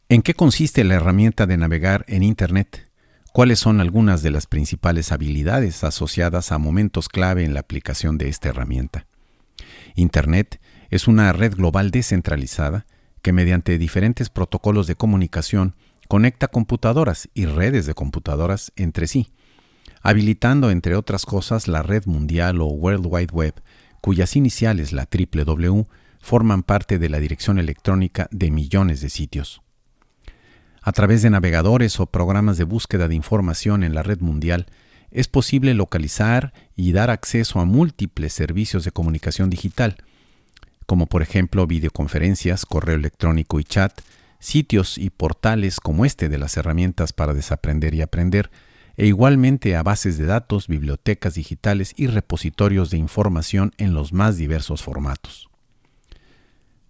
¿En qué consiste la herramienta de navegar en Internet? ¿Cuáles son algunas de las principales habilidades asociadas a momentos clave en la aplicación de esta herramienta? Internet es una red global descentralizada que mediante diferentes protocolos de comunicación conecta computadoras y redes de computadoras entre sí, habilitando entre otras cosas la red mundial o World Wide Web, cuyas iniciales, la www, forman parte de la dirección electrónica de millones de sitios. A través de navegadores o programas de búsqueda de información en la red mundial, es posible localizar y dar acceso a múltiples servicios de comunicación digital, como por ejemplo videoconferencias, correo electrónico y chat, sitios y portales como este de las herramientas para desaprender y aprender, e igualmente a bases de datos, bibliotecas digitales y repositorios de información en los más diversos formatos.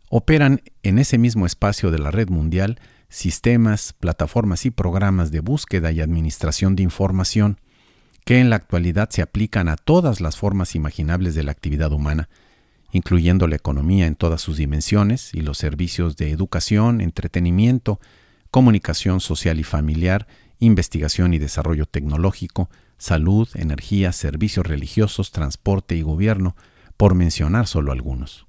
Operan en ese mismo espacio de la red mundial sistemas, plataformas y programas de búsqueda y administración de información que en la actualidad se aplican a todas las formas imaginables de la actividad humana, incluyendo la economía en todas sus dimensiones y los servicios de educación, entretenimiento, comunicación social y familiar, investigación y desarrollo tecnológico, salud, energía, servicios religiosos, transporte y gobierno, por mencionar solo algunos.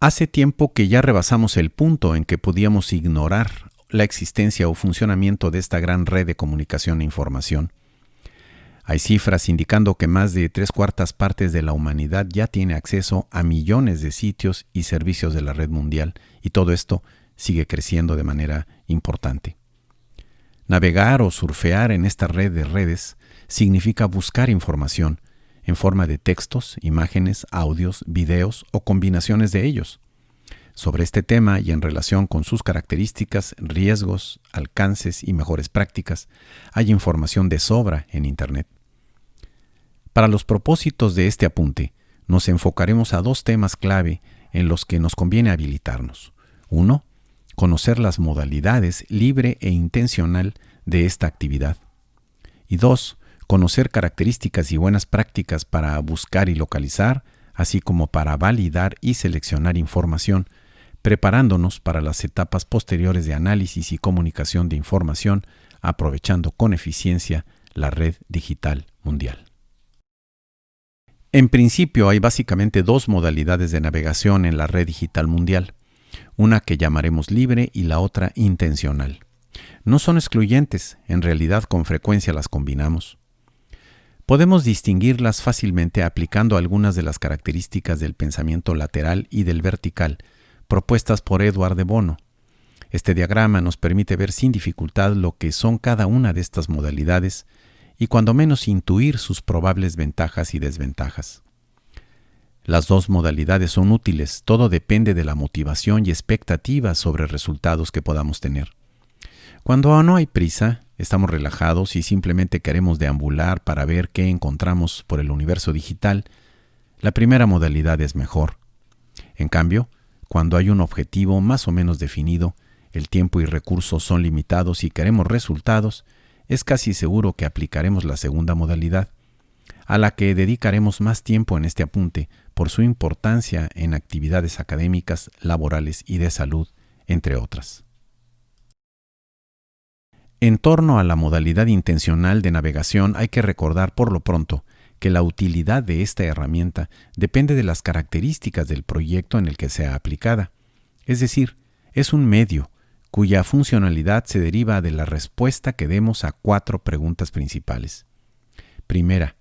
Hace tiempo que ya rebasamos el punto en que podíamos ignorar la existencia o funcionamiento de esta gran red de comunicación e información. Hay cifras indicando que más de 3/4 partes de la humanidad ya tiene acceso a millones de sitios y servicios de la red mundial, y todo esto sigue creciendo de manera importante. Navegar o surfear en esta red de redes significa buscar información en forma de textos, imágenes, audios, videos o combinaciones de ellos. Sobre este tema y en relación con sus características, riesgos, alcances y mejores prácticas, hay información de sobra en Internet. Para los propósitos de este apunte, nos enfocaremos a 2 temas clave en los que nos conviene habilitarnos. 1. Conocer las modalidades libre e intencional de esta actividad. Y 2. Conocer características y buenas prácticas para buscar y localizar, así como para validar y seleccionar información, preparándonos para las etapas posteriores de análisis y comunicación de información, aprovechando con eficiencia la red digital mundial. En principio hay básicamente 2 modalidades de navegación en la red digital mundial, una que llamaremos libre y la otra intencional. No son excluyentes, en realidad con frecuencia las combinamos. Podemos distinguirlas fácilmente aplicando algunas de las características del pensamiento lateral y del vertical, propuestas por Edward de Bono. Este diagrama nos permite ver sin dificultad lo que son cada una de estas modalidades y cuando menos intuir sus probables ventajas y desventajas. Las 2 modalidades son útiles, todo depende de la motivación y expectativas sobre resultados que podamos tener. Cuando no hay prisa, estamos relajados y simplemente queremos deambular para ver qué encontramos por el universo digital, la primera modalidad es mejor. En cambio, cuando hay un objetivo más o menos definido, el tiempo y recursos son limitados y queremos resultados, es casi seguro que aplicaremos la segunda modalidad, a la que dedicaremos más tiempo en este apunte por su importancia en actividades académicas, laborales y de salud, entre otras. En torno a la modalidad intencional de navegación hay que recordar por lo pronto que la utilidad de esta herramienta depende de las características del proyecto en el que sea aplicada. Es decir, es un medio cuya funcionalidad se deriva de la respuesta que demos a 4 preguntas principales. Primera,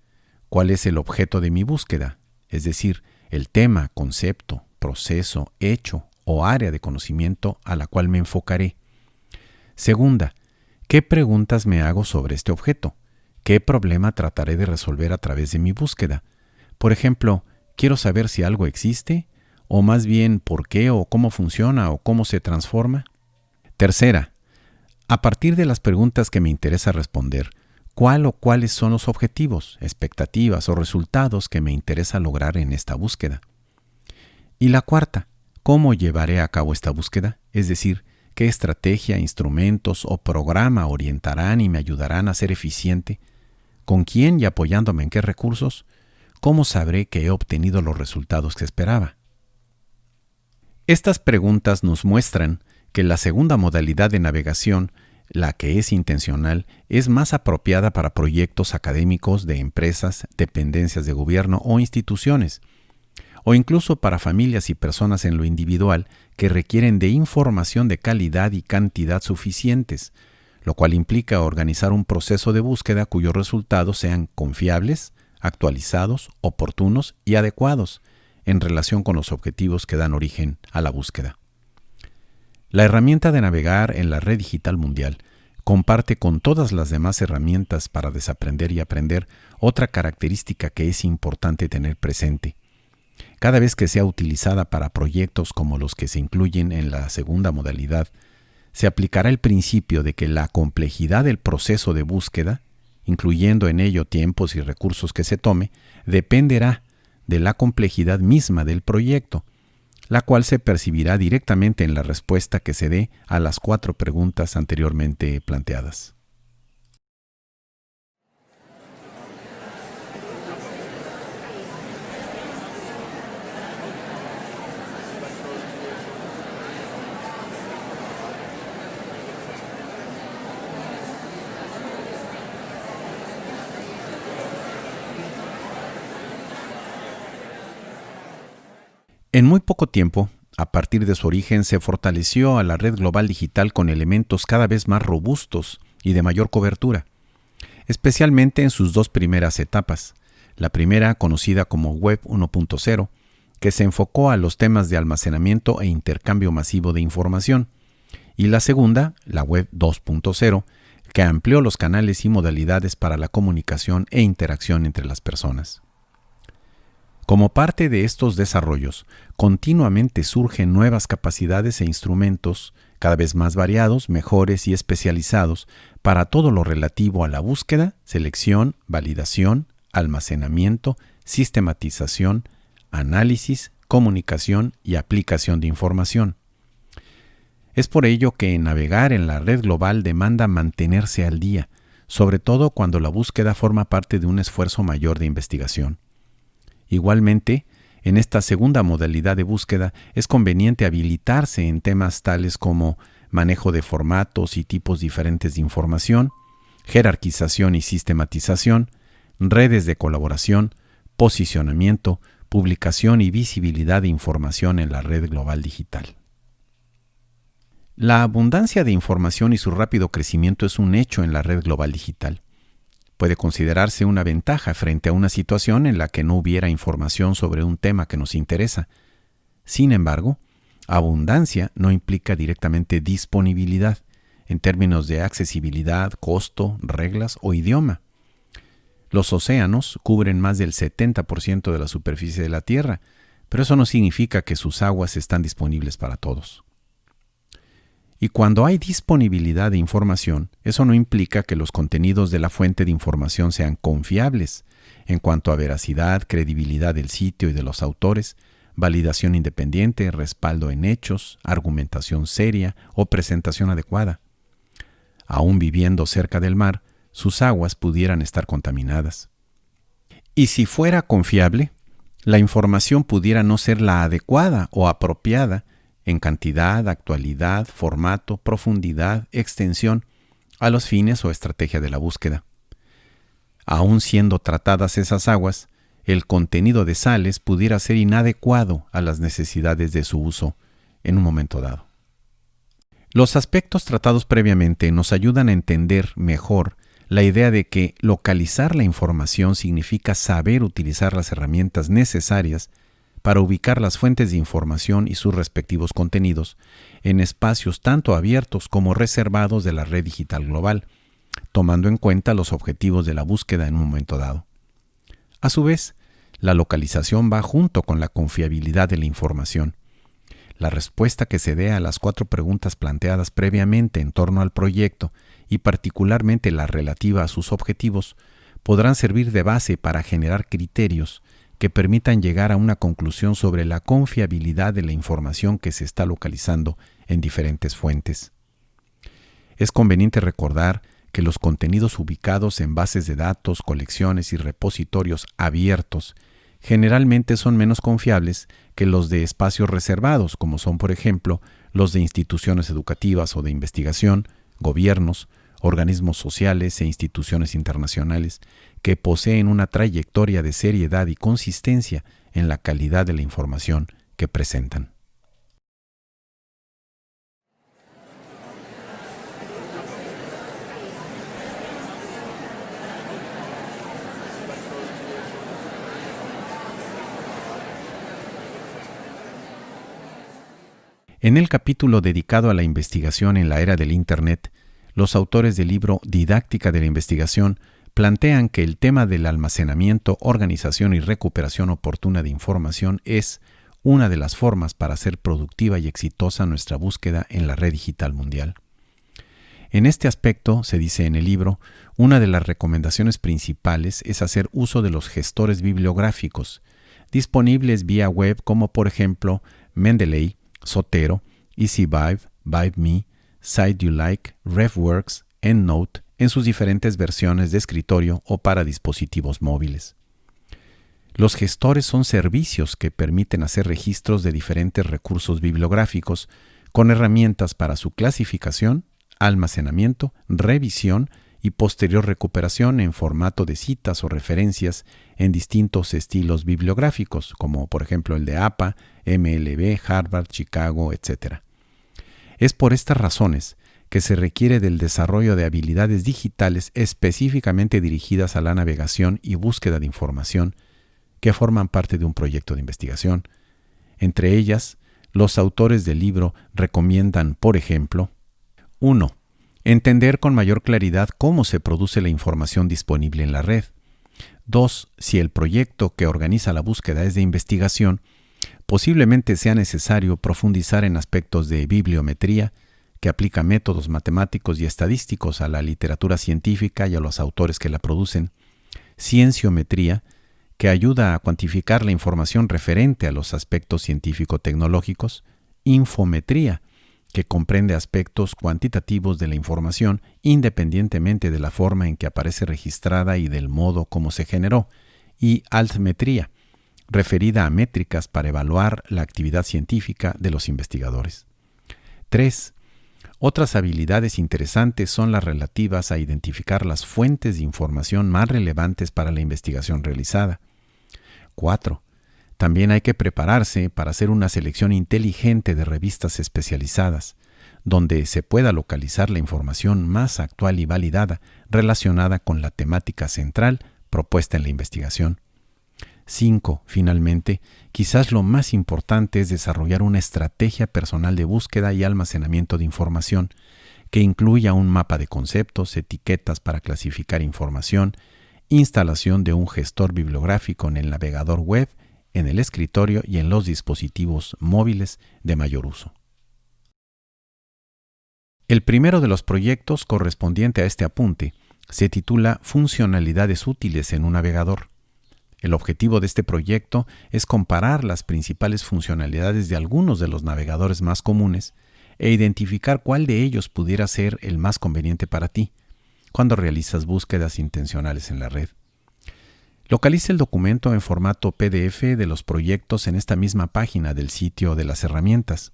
¿cuál es el objeto de mi búsqueda? Es decir, el tema, concepto, proceso, hecho o área de conocimiento a la cual me enfocaré. Segunda, ¿qué preguntas me hago sobre este objeto? ¿Qué problema trataré de resolver a través de mi búsqueda? Por ejemplo, ¿quiero saber si algo existe? ¿O más bien por qué o cómo funciona o cómo se transforma? Tercera, a partir de las preguntas que me interesa responder, ¿cuál o cuáles son los objetivos, expectativas o resultados que me interesa lograr en esta búsqueda? Y la cuarta, ¿cómo llevaré a cabo esta búsqueda? Es decir, ¿qué estrategia, instrumentos o programa orientarán y me ayudarán a ser eficiente? ¿Con quién y apoyándome en qué recursos? ¿Cómo sabré que he obtenido los resultados que esperaba? Estas preguntas nos muestran que la segunda modalidad de navegación, la que es intencional, es más apropiada para proyectos académicos de empresas, dependencias de gobierno o instituciones, o incluso para familias y personas en lo individual que requieren de información de calidad y cantidad suficientes, lo cual implica organizar un proceso de búsqueda cuyos resultados sean confiables, actualizados, oportunos y adecuados en relación con los objetivos que dan origen a la búsqueda. La herramienta de navegar en la red digital mundial comparte con todas las demás herramientas para desaprender y aprender otra característica que es importante tener presente. Cada vez que sea utilizada para proyectos como los que se incluyen en la segunda modalidad, se aplicará el principio de que la complejidad del proceso de búsqueda, incluyendo en ello tiempos y recursos que se tome, dependerá de la complejidad misma del proyecto, la cual se percibirá directamente en la respuesta que se dé a las 4 preguntas anteriormente planteadas. En muy poco tiempo, a partir de su origen, se fortaleció a la red global digital con elementos cada vez más robustos y de mayor cobertura, especialmente en sus 2 primeras etapas. La primera, conocida como Web 1.0, que se enfocó a los temas de almacenamiento e intercambio masivo de información, y la segunda, la Web 2.0, que amplió los canales y modalidades para la comunicación e interacción entre las personas. Como parte de estos desarrollos, continuamente surgen nuevas capacidades e instrumentos cada vez más variados, mejores y especializados para todo lo relativo a la búsqueda, selección, validación, almacenamiento, sistematización, análisis, comunicación y aplicación de información. Es por ello que navegar en la red global demanda mantenerse al día, sobre todo cuando la búsqueda forma parte de un esfuerzo mayor de investigación. Igualmente, en esta segunda modalidad de búsqueda es conveniente habilitarse en temas tales como manejo de formatos y tipos diferentes de información, jerarquización y sistematización, redes de colaboración, posicionamiento, publicación y visibilidad de información en la red global digital. La abundancia de información y su rápido crecimiento es un hecho en la red global digital. Puede considerarse una ventaja frente a una situación en la que no hubiera información sobre un tema que nos interesa. Sin embargo, abundancia no implica directamente disponibilidad, en términos de accesibilidad, costo, reglas o idioma. Los océanos cubren más del 70% de la superficie de la Tierra, pero eso no significa que sus aguas están disponibles para todos. Y cuando hay disponibilidad de información, eso no implica que los contenidos de la fuente de información sean confiables en cuanto a veracidad, credibilidad del sitio y de los autores, validación independiente, respaldo en hechos, argumentación seria o presentación adecuada. Aún viviendo cerca del mar, sus aguas pudieran estar contaminadas. Y si fuera confiable, la información pudiera no ser la adecuada o apropiada en cantidad, actualidad, formato, profundidad, extensión, a los fines o estrategia de la búsqueda. Aún siendo tratadas esas aguas, el contenido de sales pudiera ser inadecuado a las necesidades de su uso en un momento dado. Los aspectos tratados previamente nos ayudan a entender mejor la idea de que localizar la información significa saber utilizar las herramientas necesarias para ubicar las fuentes de información y sus respectivos contenidos en espacios tanto abiertos como reservados de la red digital global, tomando en cuenta los objetivos de la búsqueda en un momento dado. A su vez, la localización va junto con la confiabilidad de la información. La respuesta que se dé a las 4 preguntas planteadas previamente en torno al proyecto y particularmente la relativa a sus objetivos podrán servir de base para generar criterios que permitan llegar a una conclusión sobre la confiabilidad de la información que se está localizando en diferentes fuentes. Es conveniente recordar que los contenidos ubicados en bases de datos, colecciones y repositorios abiertos generalmente son menos confiables que los de espacios reservados, como son, por ejemplo, los de instituciones educativas o de investigación, gobiernos, organismos sociales e instituciones internacionales que poseen una trayectoria de seriedad y consistencia en la calidad de la información que presentan. En el capítulo dedicado a la investigación en la era del Internet, los autores del libro Didáctica de la Investigación plantean que el tema del almacenamiento, organización y recuperación oportuna de información es una de las formas para hacer productiva y exitosa nuestra búsqueda en la red digital mundial. En este aspecto, se dice en el libro, una de las recomendaciones principales es hacer uso de los gestores bibliográficos, disponibles vía web como por ejemplo Mendeley, Zotero, EasyVibe, VibeMe, SiteYouLike, RefWorks, EndNote, en sus diferentes versiones de escritorio o para dispositivos móviles. Los gestores son servicios que permiten hacer registros de diferentes recursos bibliográficos con herramientas para su clasificación, almacenamiento, revisión y posterior recuperación en formato de citas o referencias en distintos estilos bibliográficos, como por ejemplo el de APA, MLB, Harvard, Chicago, etc. Es por estas razones que se requiere del desarrollo de habilidades digitales específicamente dirigidas a la navegación y búsqueda de información que forman parte de un proyecto de investigación. Entre ellas, los autores del libro recomiendan, por ejemplo, 1. Entender con mayor claridad cómo se produce la información disponible en la red. 2. Si el proyecto que organiza la búsqueda es de investigación, posiblemente sea necesario profundizar en aspectos de bibliometría, que aplica métodos matemáticos y estadísticos a la literatura científica y a los autores que la producen, cienciometría, que ayuda a cuantificar la información referente a los aspectos científico-tecnológicos, infometría, que comprende aspectos cuantitativos de la información independientemente de la forma en que aparece registrada y del modo como se generó, y altmetría, referida a métricas para evaluar la actividad científica de los investigadores. 3. Otras habilidades interesantes son las relativas a identificar las fuentes de información más relevantes para la investigación realizada. 4. También hay que prepararse para hacer una selección inteligente de revistas especializadas, donde se pueda localizar la información más actual y validada relacionada con la temática central propuesta en la investigación. 5. Finalmente, quizás lo más importante es desarrollar una estrategia personal de búsqueda y almacenamiento de información que incluya un mapa de conceptos, etiquetas para clasificar información, instalación de un gestor bibliográfico en el navegador web, en el escritorio y en los dispositivos móviles de mayor uso. El primero de los proyectos correspondiente a este apunte se titula Funcionalidades útiles en un navegador. El objetivo de este proyecto es comparar las principales funcionalidades de algunos de los navegadores más comunes e identificar cuál de ellos pudiera ser el más conveniente para ti cuando realizas búsquedas intencionales en la red. Localiza el documento en formato PDF de los proyectos en esta misma página del sitio de las herramientas.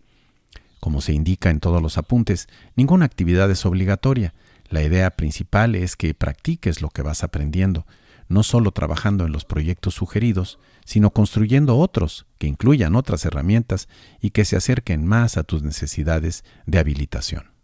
Como se indica en todos los apuntes, ninguna actividad es obligatoria. La idea principal es que practiques lo que vas aprendiendo, no solo trabajando en los proyectos sugeridos, sino construyendo otros que incluyan otras herramientas y que se acerquen más a tus necesidades de habilitación.